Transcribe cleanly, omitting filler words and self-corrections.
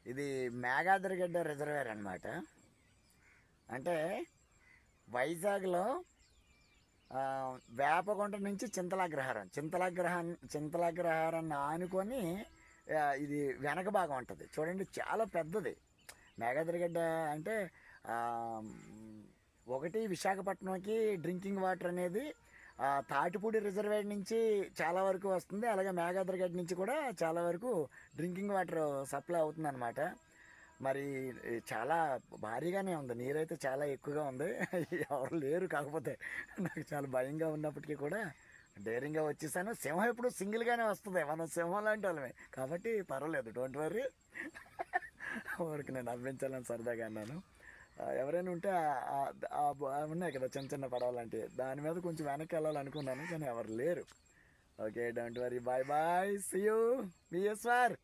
ఇది మేఘాద్రిగడ్డ రిజర్వేర్ అన్నమాట. అంటే వైజాగ్లో వేపగుంట నుంచి చింతలాగ్రహారాన్ని ఆనుకొని ఇది వెనక భాగం ఉంటుంది చూడండి, చాలా పెద్దది. మేఘాద్రిగడ్డ అంటే ఒకటి విశాఖపట్నంకి డ్రింకింగ్ వాటర్ అనేది తాటిపూడి రిజర్వేర్ నుంచి చాలా వరకు వస్తుంది. అలాగే మేఘాద్రిగడ్డ నుంచి కూడా చాలా వరకు డ్రింకింగ్ వాటర్ సప్లై అవుతుంది అనమాట. మరి చాలా భారీగానే ఉంది, నీరైతే చాలా ఎక్కువగా ఉంది. ఎవరు లేరు, కాకపోతే నాకు చాలా భయంగా ఉన్నప్పటికీ కూడా ధైర్యంగా వచ్చేసాను. సింహం ఎప్పుడు సింగిల్గానే వస్తుంది, మనం సింహం లాంటి వాళ్ళమే కాబట్టి పర్వాలేదు, డోంట్ వర్రీ. ఊరికి నేను నవ్వించాలని సరదాగా అన్నాను. ఎవరైనా ఉంటే ఉన్నాయి కదా చిన్న చిన్న పడవ లాంటివి, దాని మీద కొంచెం వెనక్కి వెళ్ళాలనుకున్నాను కానీ ఎవరు లేరు. Okay, don't worry, bye bye, see you, BSR.